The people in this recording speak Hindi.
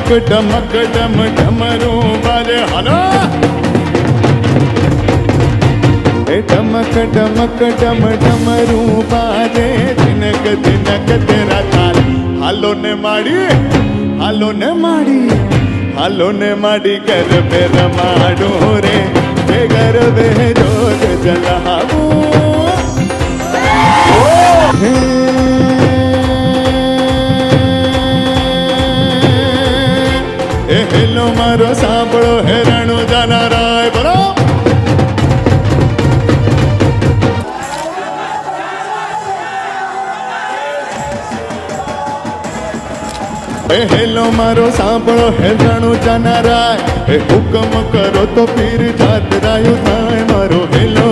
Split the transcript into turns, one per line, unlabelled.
डमक डमक डम डमरू बाजे हलो डमक डमक डम डमरू बाजे दिनक दिनक तेरा ताल हालो ने माड़ी गरबे रमाडो रे हे गरबे जोत जलावू हेलो मारो सांभळो हेरणो जानाराय बोलो हेलो मारो सांभळो हेरणो जानाराय हुकम करो तो पीर जात रायो थाय मारो हेलो